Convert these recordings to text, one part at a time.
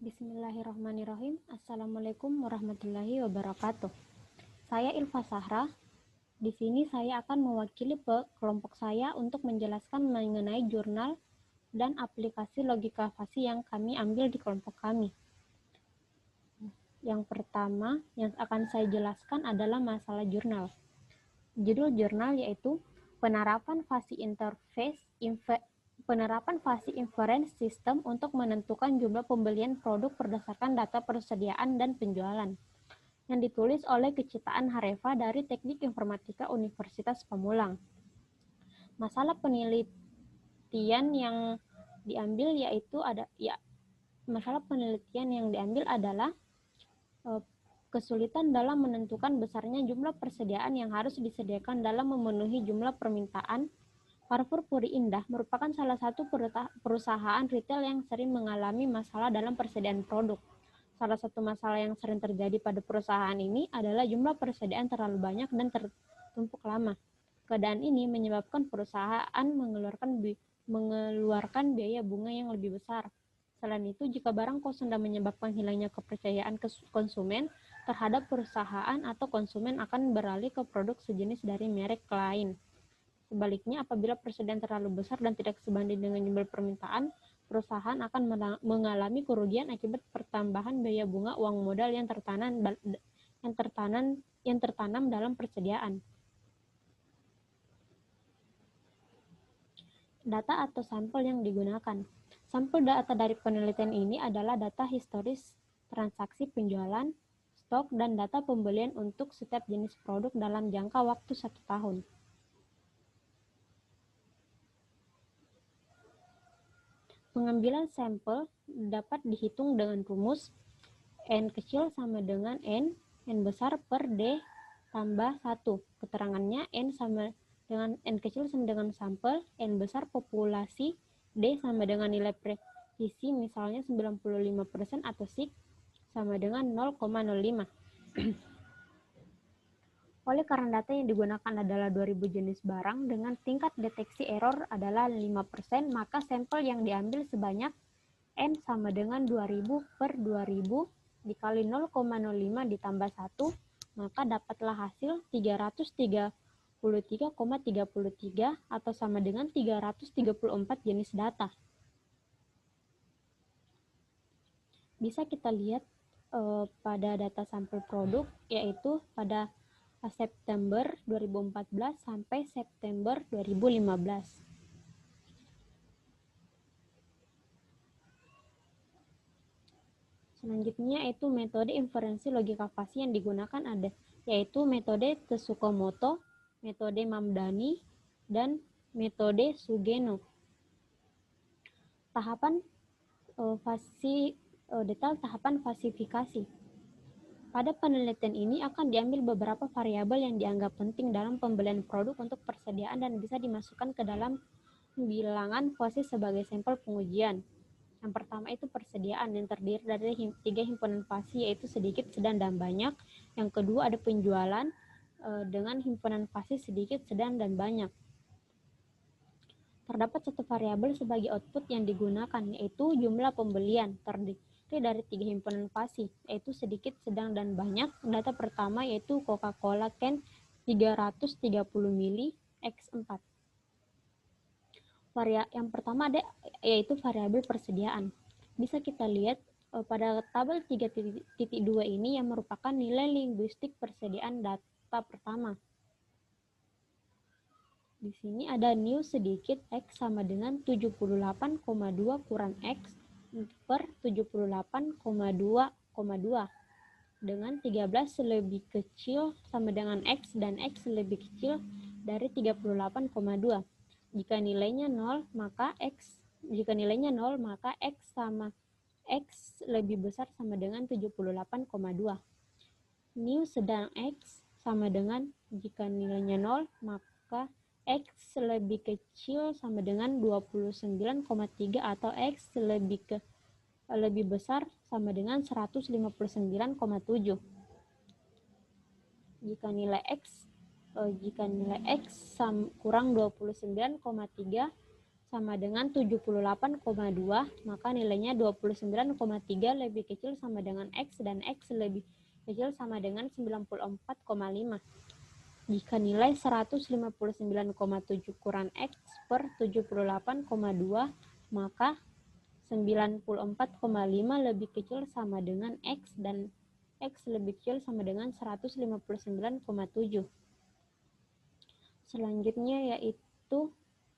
Bismillahirrahmanirrahim. Assalamualaikum warahmatullahi wabarakatuh. Saya Ilfa Sahra. Di sini saya akan mewakili kelompok saya untuk menjelaskan mengenai jurnal dan aplikasi logika fasi yang kami ambil di kelompok kami. Yang pertama yang akan saya jelaskan adalah masalah jurnal. Judul jurnal yaitu penerapan fasi inference system untuk menentukan jumlah pembelian produk berdasarkan data persediaan dan penjualan, yang ditulis oleh Kecitaan Hareva dari Teknik Informatika Universitas Pamulang. Masalah penelitian yang diambil adalah kesulitan dalam menentukan besarnya jumlah persediaan yang harus disediakan dalam memenuhi jumlah permintaan. Carrefour Puri Indah merupakan salah satu perusahaan retail yang sering mengalami masalah dalam persediaan produk. Salah satu masalah yang sering terjadi pada perusahaan ini adalah jumlah persediaan terlalu banyak dan tertumpuk lama. Keadaan ini menyebabkan perusahaan mengeluarkan biaya bunga yang lebih besar. Selain itu, jika barang kosong dan menyebabkan hilangnya kepercayaan konsumen terhadap perusahaan atau konsumen akan beralih ke produk sejenis dari merek lain. Sebaliknya, apabila persediaan terlalu besar dan tidak sebanding dengan jumlah permintaan, perusahaan akan mengalami kerugian akibat pertambahan biaya bunga uang modal yang tertanam dalam persediaan. Data atau sampel yang digunakan. Sampel data dari penelitian ini adalah data historis transaksi penjualan, stok, dan data pembelian untuk setiap jenis produk dalam jangka waktu 1 tahun. Pengambilan sampel dapat dihitung dengan rumus N kecil sama dengan N besar per D tambah 1. Keterangannya N kecil sama dengan sampel, N besar populasi, D sama dengan nilai presisi misalnya 95% atau SIG sama dengan 0,05. Oleh karena data yang digunakan adalah 2000 jenis barang dengan tingkat deteksi error adalah 5%, maka sampel yang diambil sebanyak N sama dengan 2000 per 2000 dikali 0,05 ditambah 1, maka dapatlah hasil 333,33 atau sama dengan 334 jenis data. Bisa kita lihat pada data sampel produk, yaitu pada September 2014 sampai September 2015. Selanjutnya yaitu metode inferensi logika fasi yang digunakan yaitu metode Tsukamoto, metode Mamdani, dan metode Sugeno. Detail tahapan fasifikasi. Pada penelitian ini akan diambil beberapa variabel yang dianggap penting dalam pembelian produk untuk persediaan dan bisa dimasukkan ke dalam bilangan fasi sebagai sampel pengujian. Yang pertama itu persediaan yang terdiri dari 3 himpunan fasi yaitu sedikit, sedang, dan banyak. Yang kedua ada penjualan dengan himpunan fasi sedikit, sedang, dan banyak. Terdapat satu variabel sebagai output yang digunakan yaitu jumlah pembelian terdiri dari 3 himpunan fasi yaitu sedikit, sedang, dan banyak. Data pertama yaitu Coca-Cola can 330 ml X4. Yang pertama yaitu variabel persediaan. Bisa kita lihat pada tabel 3.2 ini yang merupakan nilai linguistik persediaan data pertama. Di sini ada new sedikit X sama dengan 78,2 kurang X per 78,2,2 dengan 13 lebih kecil sama dengan X dan X lebih kecil dari 38,2. Jika nilainya 0 maka X sama X lebih besar sama dengan 78,2. New sedang X sama dengan jika nilainya 0 maka X lebih kecil sama dengan 29,3 atau X lebih besar sama dengan 159,7. Jika nilai X kurang 29,3 sama dengan 78,2, maka nilainya 29,3 lebih kecil sama dengan X dan X lebih kecil sama dengan 94,5. Jika nilai 159,7 kurang X per 78,2, maka 94,5 lebih kecil sama dengan X dan X lebih kecil sama dengan 159,7. Selanjutnya yaitu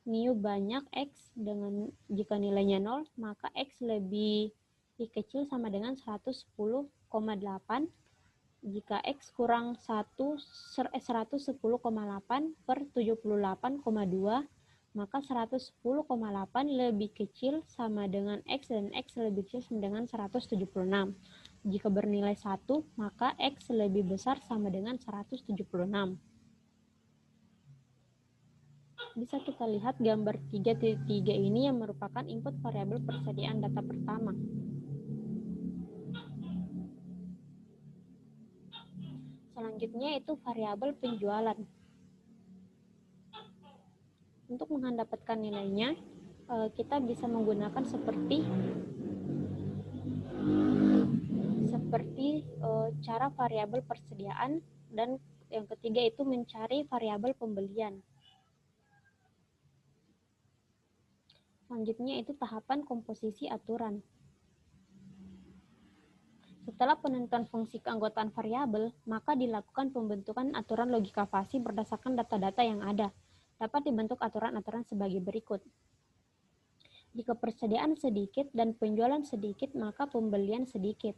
mu banyak X dengan jika nilainya 0, maka X lebih kecil sama dengan 110,8. Jika X kurang 110,8 per 78,2, maka 110,8 lebih kecil sama dengan X dan X lebih kecil sama dengan 176. Jika bernilai 1, maka X lebih besar sama dengan 176. Bisa kita lihat gambar 3.3 ini yang merupakan input variabel persediaan data pertama. Selanjutnya itu variabel penjualan. Untuk mendapatkan nilainya, kita bisa menggunakan seperti cara variabel persediaan, dan yang ketiga itu mencari variabel pembelian. Selanjutnya itu tahapan komposisi aturan. Setelah penentuan fungsi keanggotaan variabel, maka dilakukan pembentukan aturan logika fasi berdasarkan data-data yang ada. Dapat dibentuk aturan-aturan sebagai berikut. Jika persediaan sedikit dan penjualan sedikit, maka pembelian sedikit.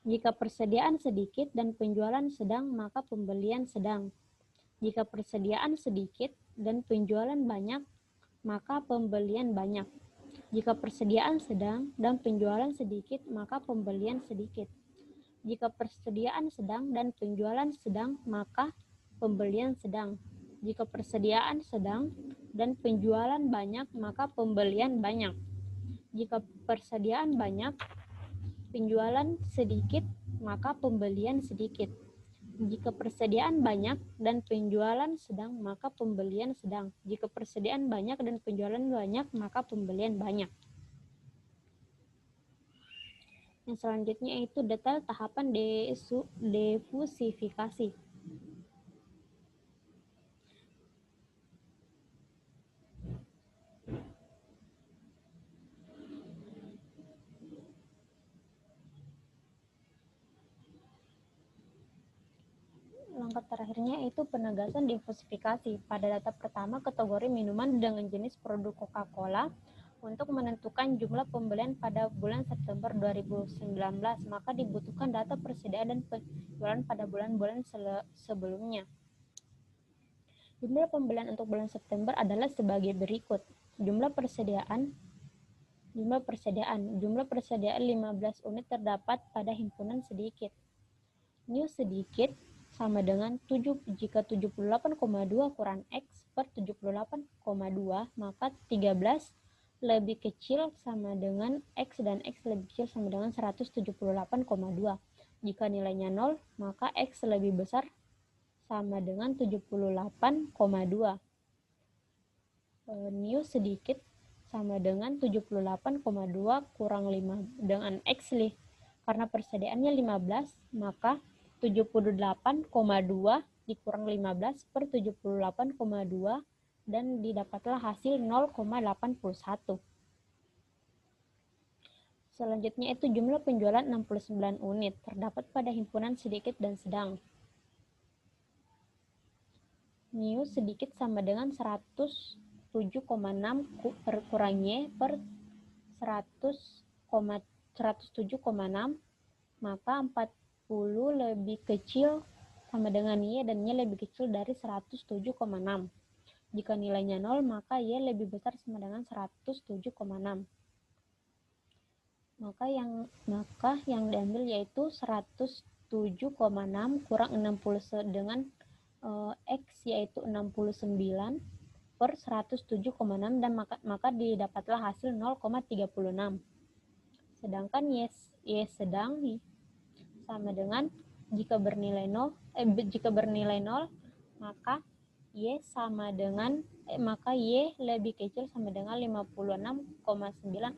Jika persediaan sedikit dan penjualan sedang, maka pembelian sedang. Jika persediaan sedikit dan penjualan banyak, maka pembelian banyak. Jika persediaan sedang dan penjualan sedikit, maka pembelian sedikit. Jika persediaan sedang dan penjualan sedang, maka pembelian sedang. Jika persediaan sedang dan penjualan banyak, maka pembelian banyak. Jika persediaan banyak, penjualan sedikit, maka pembelian sedikit. Jika persediaan banyak dan penjualan sedang, maka pembelian sedang. Jika persediaan banyak dan penjualan banyak, maka pembelian banyak. Yang selanjutnya itu detail tahapan defusifikasi. Langkah terakhirnya itu penegasan diversifikasi. Pada data pertama, kategori minuman dengan jenis produk Coca-Cola untuk menentukan jumlah pembelian pada bulan September 2019, maka dibutuhkan data persediaan dan penjualan pada bulan-bulan sebelumnya. Jumlah pembelian untuk bulan September adalah sebagai berikut. Jumlah persediaan 15 unit terdapat pada himpunan sedikit. Mu sedikit sama dengan 7, jika 78,2 kurang X per 78,2, maka 13 lebih kecil sama dengan X dan X lebih kecil sama dengan 178,2. Jika nilainya 0, maka X lebih besar sama dengan 78,2. Mu sedikit sama dengan 78,2 kurang 5 dengan X karena persediaannya 15, maka 78,2 dikurang 15 per 78,2 dan didapatlah hasil 0,81. Selanjutnya itu jumlah penjualan 69 unit terdapat pada himpunan sedikit dan sedang. Mu sedikit sama dengan 107,6 kurang Y per 107,6, maka 40 lebih kecil sama dengan Y dan Y lebih kecil dari 107,6. Jika nilainya 0, maka Y lebih besar sama dengan 107,6. Maka yang diambil yaitu 107,6 kurang 60 dengan X yaitu 69 per 107,6 dan maka didapatlah hasil 0,36. Sedangkan Y sedang sama dengan jika bernilai 0, maka Y sama dengan maka Y lebih kecil sama dengan 56,9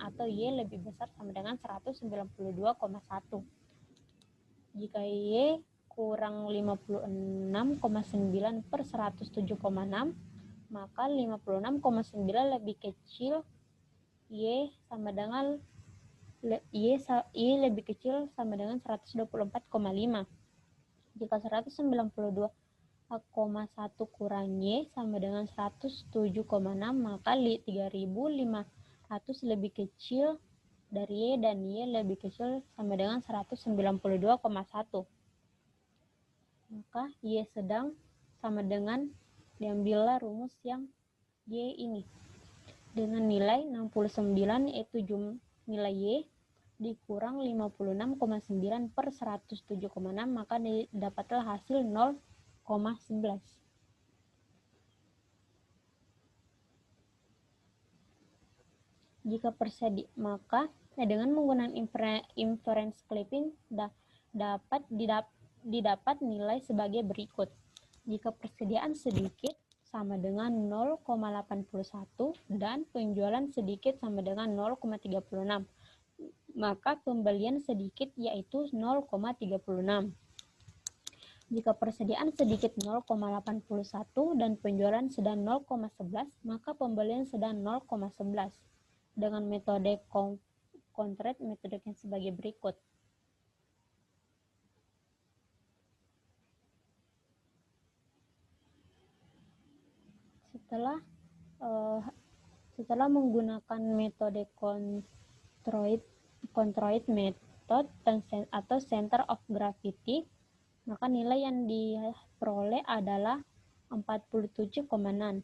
atau Y lebih besar sama dengan 192,1. Jika Y kurang 56,9 per 107,6, maka 56,9 lebih kecil Y sama dengan Y lebih kecil sama dengan 124,5. Jika 192,1 kurang Y sama dengan 107,6, maka 3.500 lebih kecil dari Y dan Y lebih kecil sama dengan 192,1. Maka Y sedang sama dengan, diambillah rumus yang Y ini. Dengan nilai 69 yaitu nilai Y dikurang 56,9 per 107,6, maka didapatlah hasil 0,11. Jika maka dengan menggunakan inference clipping didapat nilai sebagai berikut. Jika persediaan sedikit sama dengan 0,81 dan penjualan sedikit sama dengan 0,36, maka pembelian sedikit yaitu 0,36. Jika persediaan sedikit 0,81 dan penjualan sedang 0,11, maka pembelian sedang 0,11. Dengan metode kontrak metodenya sebagai berikut. Setelah menggunakan metode controlled method atau center of gravity, maka nilai yang diperoleh adalah 47,6.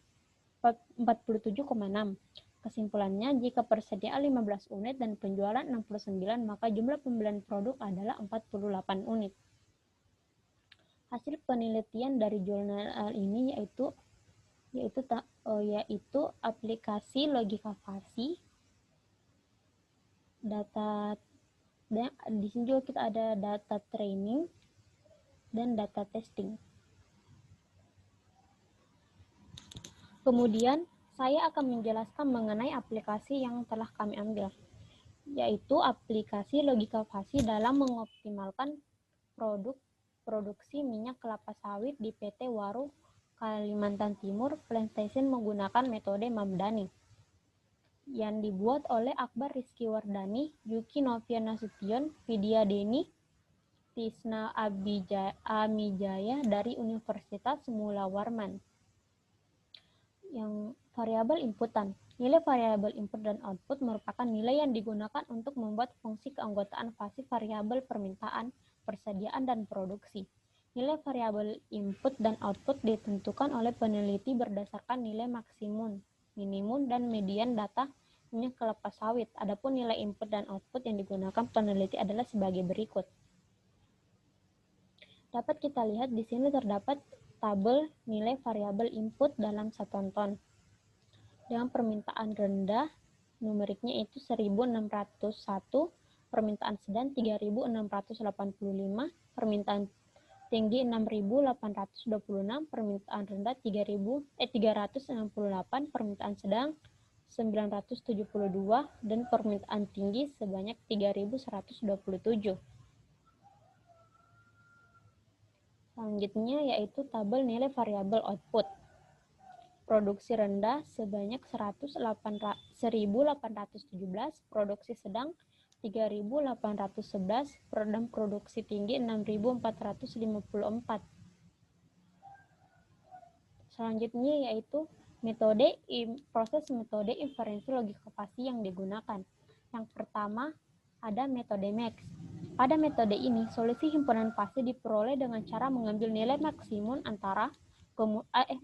Kesimpulannya, jika persediaan 15 unit dan penjualan 69, maka jumlah pembelian produk adalah 48 unit. Hasil penelitian dari jurnal ini yaitu aplikasi logika fasi, data, dan di sini juga kita ada data training dan data testing. Kemudian saya akan menjelaskan mengenai aplikasi yang telah kami ambil, yaitu aplikasi logika fasi dalam mengoptimalkan produksi minyak kelapa sawit di PT Waru Kalimantan Timur Plantation menggunakan metode Mamdani, yang dibuat oleh Akbar Rizky Wardani, Yuki Novia Nasution, Vidya Deni, Tisna Amijaya dari Universitas Mula Warman. Yang variabel inputan. Nilai variabel input dan output merupakan nilai yang digunakan untuk membuat fungsi keanggotaan fasi variabel permintaan, persediaan, dan produksi. Nilai variabel input dan output ditentukan oleh peneliti berdasarkan nilai maksimum, minimum, dan median data minyak kelapa sawit. Adapun nilai input dan output yang digunakan peneliti adalah sebagai berikut. Dapat kita lihat di sini terdapat tabel nilai variabel input dalam satuan ton. Dengan permintaan rendah, numeriknya itu 1.601, permintaan sedang 3.685, permintaan tinggi 6.826, permintaan rendah 368, permintaan sedang 972, dan permintaan tinggi sebanyak 3.127. Selanjutnya yaitu tabel nilai variabel output. Produksi rendah sebanyak 1.817, produksi sedang 3.811, dan produksi tinggi 6.454. Selanjutnya yaitu proses metode inferensi logika fasi yang digunakan. Yang pertama ada metode MAX. Pada metode ini, solusi himpunan fasi diperoleh dengan cara mengambil nilai maksimum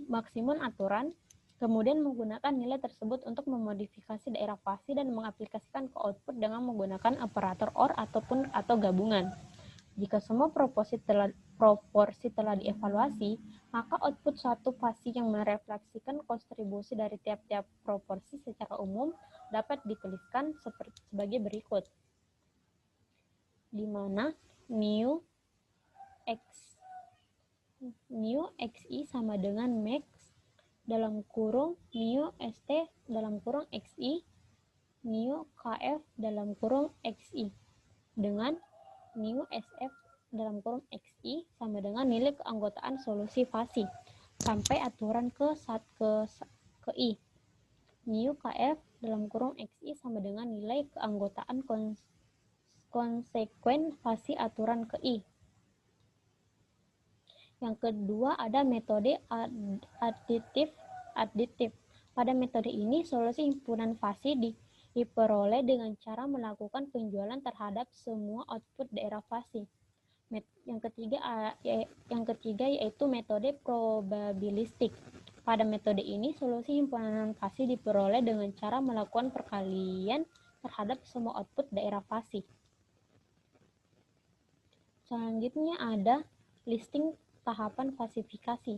maksimum aturan, kemudian menggunakan nilai tersebut untuk memodifikasi daerah fasi dan mengaplikasikan ke output dengan menggunakan operator OR atau gabungan. Jika semua proporsi telah dievaluasi, maka output suatu fasi yang merefleksikan kontribusi dari tiap-tiap proporsi secara umum dapat dituliskan sebagai berikut, di mana mu xi sama dengan max dalam kurung new st dalam kurung xi new kf dalam kurung xi dengan new sf dalam kurung xi sama dengan nilai keanggotaan solusi fasi sampai aturan ke i. New kf dalam kurung xi sama dengan nilai keanggotaan konsekuen fasi aturan ke i. Yang kedua ada metode aditif. Pada metode ini solusi himpunan fasi diperoleh dengan cara melakukan penjualan terhadap semua output daerah fasi. Yang ketiga yaitu metode probabilistik. Pada metode ini solusi himpunan fasi diperoleh dengan cara melakukan perkalian terhadap semua output daerah fasi. Selanjutnya ada listing tahapan fasifikasi.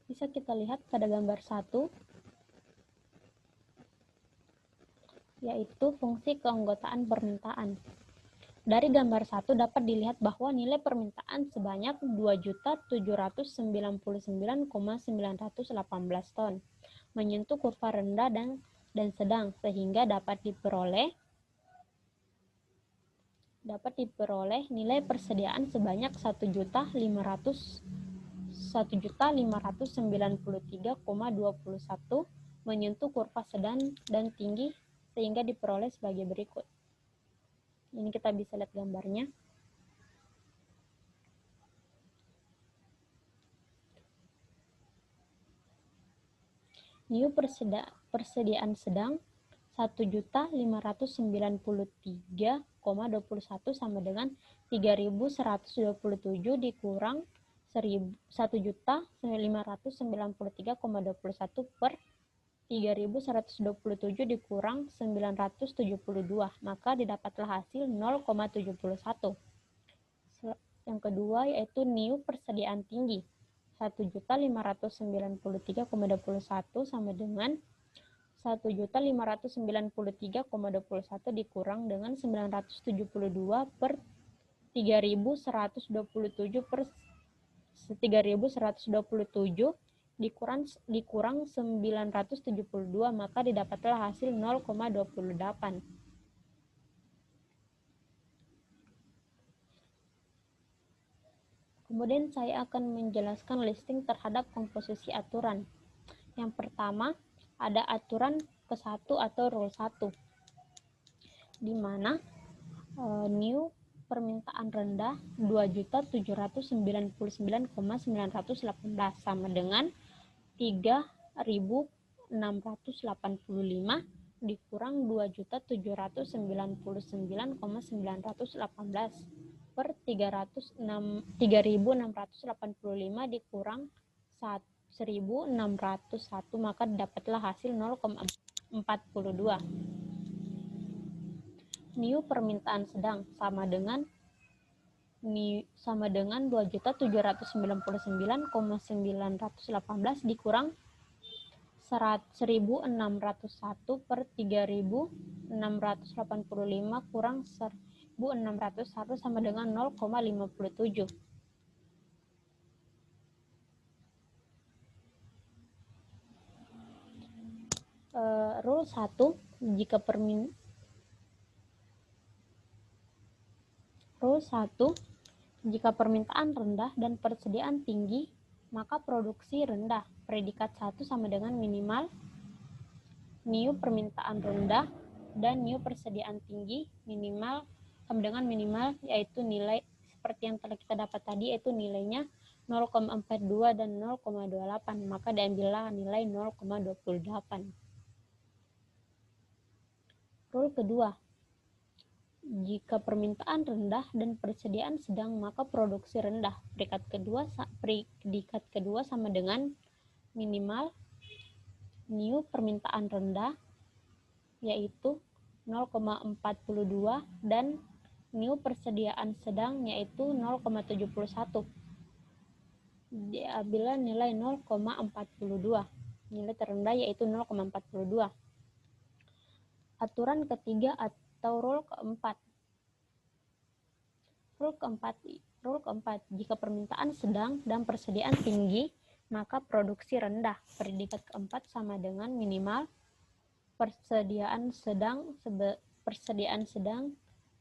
Bisa kita lihat pada gambar 1, yaitu fungsi keanggotaan permintaan. Dari gambar 1 dapat dilihat bahwa nilai permintaan sebanyak 2.799.918 ton, menyentuh kurva rendah dan sedang, sehingga dapat diperoleh nilai persediaan sebanyak 1.593,21 menyentuh kurva sedang dan tinggi, sehingga diperoleh sebagai berikut. Ini kita bisa lihat gambarnya. New persediaan sedang 1.593,21 sama dengan 3.127 dikurang 1.593,21 per 3.127 dikurang 972, maka didapatlah hasil 0,71. Yang kedua yaitu new persediaan tinggi 1.593,21 sama dengan 1.593,21 dikurang dengan 972 per 3.127 per 3.127 dikurang 972, maka didapatlah hasil 0,28. Kemudian saya akan menjelaskan listing terhadap komposisi aturan. Yang pertama, ada aturan ke-1 atau rule 1, di mana new permintaan rendah 2.799.918 sama dengan 3.685 dikurang 2.799.918 per 3.685 dikurang 1.601, maka dapatlah hasil 0,42. New permintaan sedang sama dengan 2.799.918 dikurang 1.601 per 3.685 kurang 1.601 sama dengan 0,57. Rule 1, jika permintaan rendah dan persediaan tinggi, maka produksi rendah. Predikat 1 sama dengan minimal new permintaan rendah dan new persediaan tinggi minimal sama dengan minimal, yaitu nilai seperti yang telah kita dapat tadi, yaitu nilainya 0,42 dan 0,28, maka diambillah nilai 0,28. Rule kedua, jika permintaan rendah dan persediaan sedang, maka produksi rendah. Predikat kedua sama dengan minimal new permintaan rendah, yaitu 0,42, dan new persediaan sedang, yaitu 0,71. Diambil nilai 0,42. Nilai terendah yaitu 0,42. Aturan ketiga atau rule keempat. Rule keempat, jika permintaan sedang dan persediaan tinggi, maka produksi rendah. Predikat keempat sama dengan minimal persediaan sedang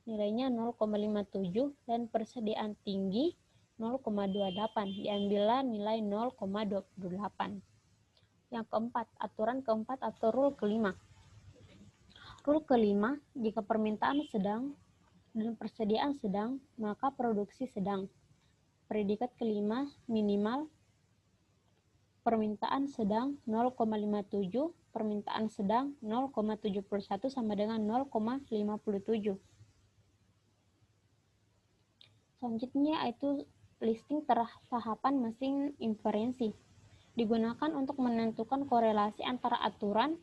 nilainya 0,57 dan persediaan tinggi 0,28. Diambillah nilai 0,28. Yang keempat, aturan keempat atau rule kelima. Rule kelima, jika permintaan sedang dan persediaan sedang, maka produksi sedang. Predikat kelima, minimal permintaan sedang 0,57, permintaan sedang 0,71 sama dengan 0,57. Selanjutnya itu listing tahapan mesin inferensi. Digunakan untuk menentukan korelasi antara aturan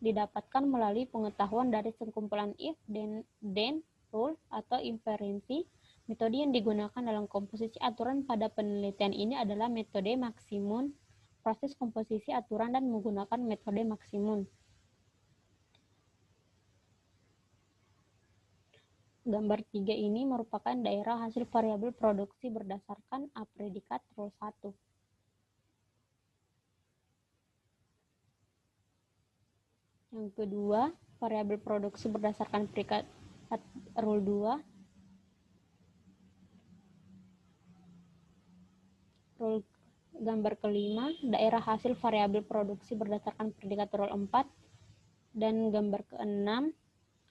didapatkan melalui pengetahuan dari sekumpulan if, then, rule, atau inferensi. Metode yang digunakan dalam komposisi aturan pada penelitian ini adalah metode maksimum, proses komposisi aturan, dan menggunakan metode maksimum. Gambar 3 ini merupakan daerah hasil variabel produksi berdasarkan A predikat rule 1. Yang kedua, variabel produksi berdasarkan predikat rule 2. Gambar kelima, daerah hasil variabel produksi berdasarkan predikat rule 4. Dan gambar keenam,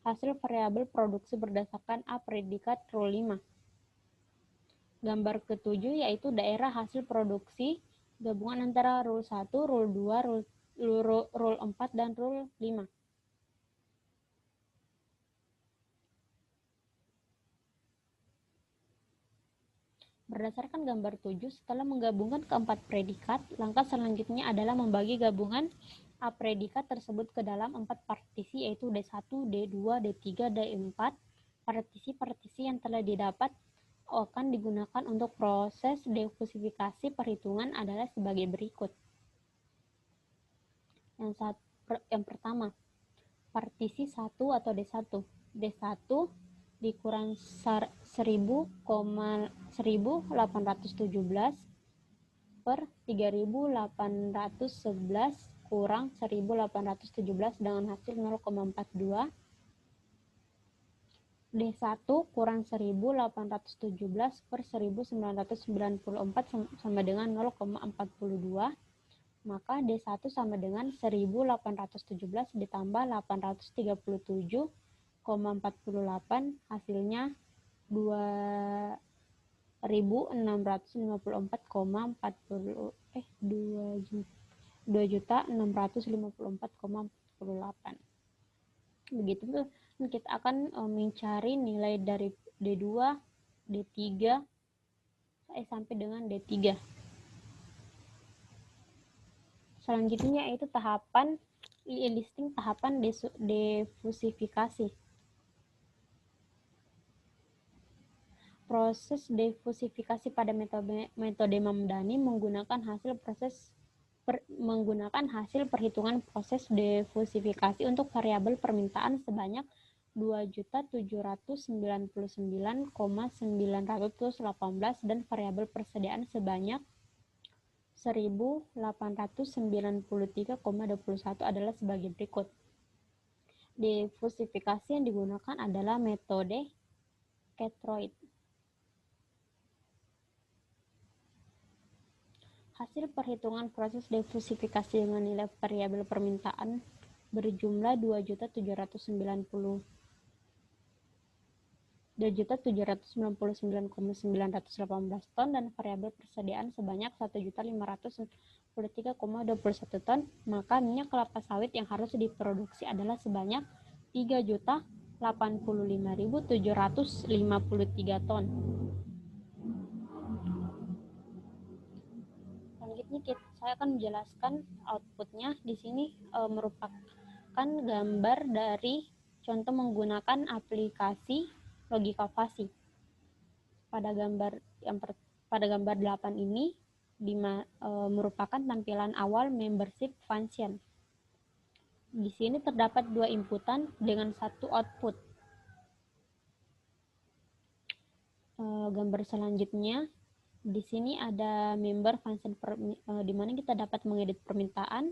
hasil variabel produksi berdasarkan A predikat rule 5. Gambar ketujuh yaitu daerah hasil produksi gabungan antara rule 1, rule 2, rule 4, dan rule 5. Berdasarkan gambar 7, setelah menggabungkan keempat predikat, langkah selanjutnya adalah membagi gabungan A predikat tersebut ke dalam 4 partisi, yaitu D1, D2, D3, D4. Partisi-partisi yang telah didapat akan digunakan untuk proses defusifikasi perhitungan adalah sebagai berikut. Yang pertama, partisi 1 atau D1. D1 dikurang 1000,1817 per 3811 kurang 1817 dengan hasil 0,42. D1 kurang 1817 per 1994 sama dengan 0,42. Maka D1 sama dengan 1817 ditambah 837,48, hasilnya 2.654,48. Begitu tuh kita akan mencari nilai dari D2, D3 sampai dengan D3. Selanjutnya itu tahapan listing tahapan defusifikasi. Proses defusifikasi pada metode Mamdani menggunakan hasil perhitungan proses defusifikasi untuk variabel permintaan sebanyak 2.799,918 dan variabel persediaan sebanyak 1.893,21 adalah sebagai berikut. Defusifikasi yang digunakan adalah metode Catroid. Hasil perhitungan proses defusifikasi dengan nilai variabel permintaan berjumlah 2.799,918 ton dan variabel persediaan sebanyak 1.593,21 ton, maka minyak kelapa sawit yang harus diproduksi adalah sebanyak 3.085.753 ton. Selanjutnya saya akan menjelaskan outputnya. Di sini merupakan gambar dari contoh menggunakan aplikasi logika fasi. Pada gambar 8 ini merupakan tampilan awal membership function. Di sini terdapat 2 inputan dengan 1 output. Gambar selanjutnya, di sini ada member function di mana kita dapat mengedit permintaan,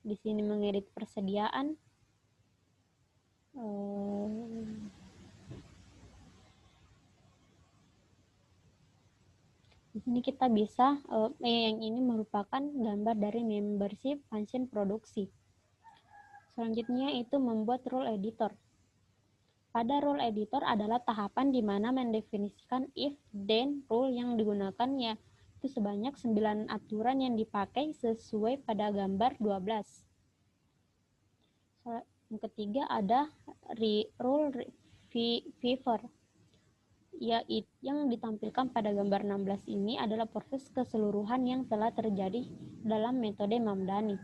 di sini mengedit persediaan. Di sini kita bisa, yang ini merupakan gambar dari membership function produksi. Selanjutnya itu membuat rule editor. Pada rule editor adalah tahapan di mana mendefinisikan if then rule yang digunakan yaitu sebanyak 9 aturan yang dipakai sesuai pada gambar 12. Yang ketiga ada rule viewer, yaitu yang ditampilkan pada gambar 16 ini adalah proses keseluruhan yang telah terjadi dalam metode Mamdani.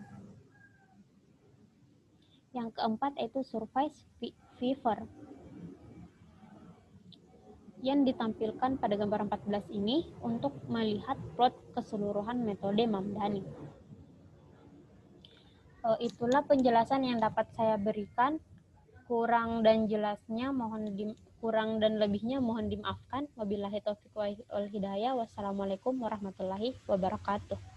Yang keempat itu surface viewer yang ditampilkan pada gambar 14 ini untuk melihat plot keseluruhan metode Mamdani. Itulah penjelasan yang dapat saya berikan. Kurang dan lebihnya mohon dimaafkan. Wabillahi taufiq wal hidayah. Wassalamualaikum warahmatullahi wabarakatuh.